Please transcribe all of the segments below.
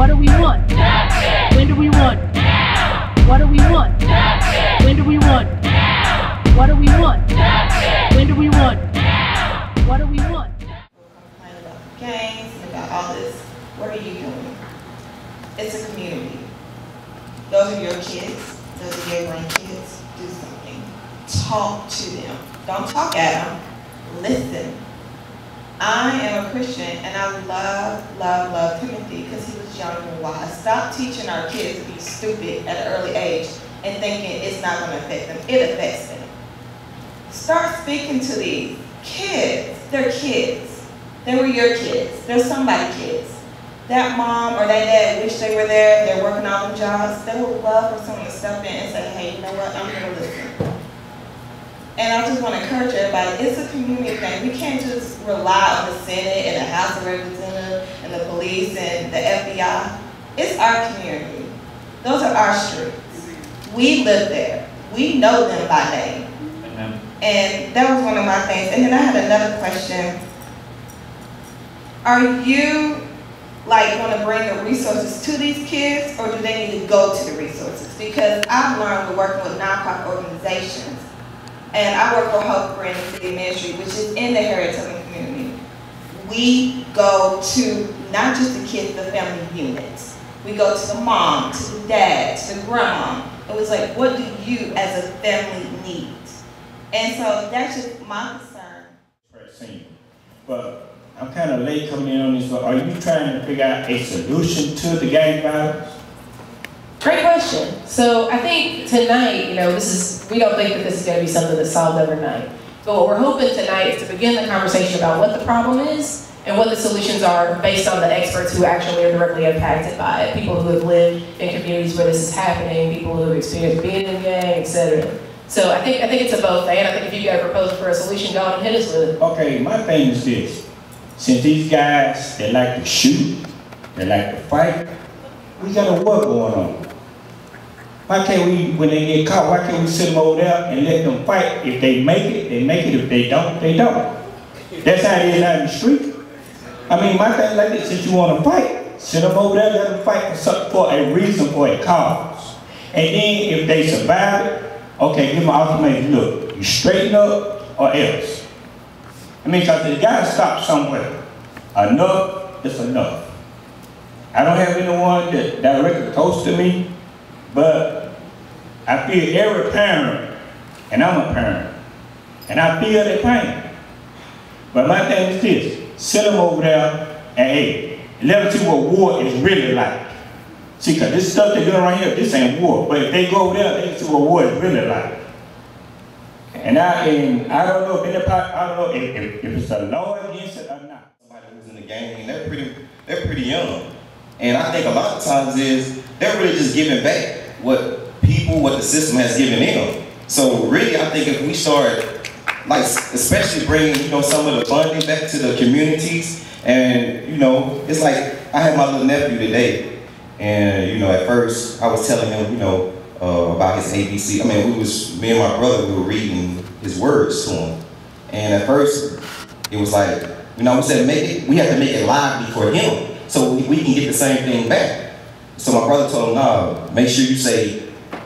What do we want? Justice. When do we want? Now. What do we want? Justice. When do we want? Now. What do we want? Justice. When do we want? Now. What do we want? Complain about gangs and about all this. What are you doing? It's a community. Those are your kids. Those are your grandkids. Do something. Talk to them. Don't talk at them. Listen. I am a Christian, and I love Timothy because he was young and wise. Stop teaching our kids to be stupid at an early age and thinking it's not going to affect them. It affects them. Start speaking to these kids. They're kids. They were your kids. They're somebody's kids. That mom or that dad wish they were there. They're working all them jobs. They would love for someone to step in and say, hey, you know what? I'm going to listen. And I just want to encourage everybody, it's a community thing. We can't just rely on the Senate and the House of Representatives and the police and the FBI. It's our community. Those are our streets. We live there. We know them by name. Amen. And that was one of my things. And then I had another question. Are you going to bring the resources to these kids, or do they need to go to the resources? Because I've learned with working with nonprofit organizations, and I work for Hope for Inner City Ministry, which is in the Harriet Tubman community. We go to not just the kids, the family units. We go to the mom, to the dad, to the grandma. It was like, what do you as a family need? And so that's just my concern. But I'm kind of late coming in on this, but are you trying to figure out a solution to the gang violence? Great question. So I think tonight, we don't think that this is going to be something that's solved overnight. But what we're hoping tonight is to begin the conversation about what the problem is and what the solutions are based on the experts who actually are directly impacted by it. People who have lived in communities where this is happening, people who have experienced being in gang, etc. So I think it's a both thing. I think if you've got a proposal for a solution, go on and hit us with it. Okay, my thing is this. Since these guys, they like to shoot, they like to fight, we got a war going on. Why can't we, when they get caught, why can't we sit them over there and let them fight? If they make it, they make it. If they don't, they don't. That's how it is out in the street. I mean, my thing like this, since you want to fight, sit them over there, let them fight for a reason, for a cause. And then if they survive it, okay, give them an ultimatum. Look, you straighten up or else. I mean, because they got to stop somewhere. Enough is enough. I don't have anyone that directly close to me, but I feel every parent, and I'm a parent, and I feel their pain. But my thing is this, sit them over there and hey, let them see what war is really like. See, because this stuff they're doing right here, this ain't war. But if they go over there, they can see what war is really like. And I don't know if it's a law against it or not. Somebody who's in the gang, and they're pretty young. And I think a lot of times they're really just giving back what the system has given them. So really, I think if we start, especially bringing, some of the funding back to the communities, and, it's like, I had my little nephew today, and, at first, I was telling him, about his ABC. I mean, me and my brother, we were reading his words to him. And at first, it was like, we said, we have to make it lively for him, so we can get the same thing back. So my brother told him, no, make sure you say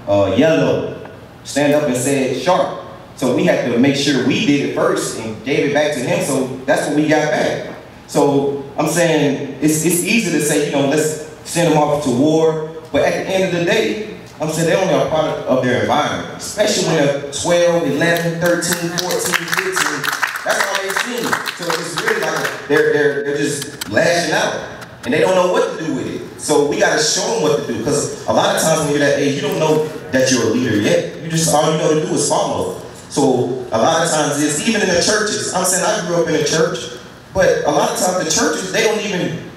yellow. Stand up and say it sharp. So we had to make sure we did it first and gave it back to him, so that's what we got back. So I'm saying it's easy to say, let's send them off to war, but at the end of the day, I'm saying they're only a product of their environment, especially when they're 12, 11, 13, 14, 15. That's all they've seen. So it's really like they're just lashing out. And they don't know what to do with it. So we gotta show them what to do. Because a lot of times when you're that age, you don't know that you're a leader yet. All you know to do is follow. So a lot of times it's, even in the churches, I'm saying I grew up in a church, but a lot of times the churches, they don't even,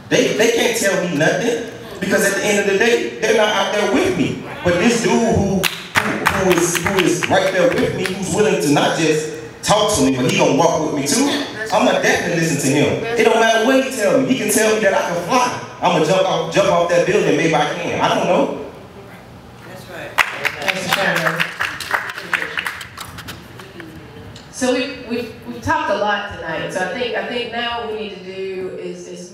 they can't tell me nothing. Because at the end of the day, they're not out there with me. But this dude who is right there with me, who's willing to not just talk to me, but he gonna walk with me too, I'm gonna definitely listen to him. It don't matter what he tell me. He can tell me that I can fly. I'm gonna jump off that building, maybe I can. I don't know. That's right. Thanks for sharing. So we've talked a lot tonight. So I think now what we need to do is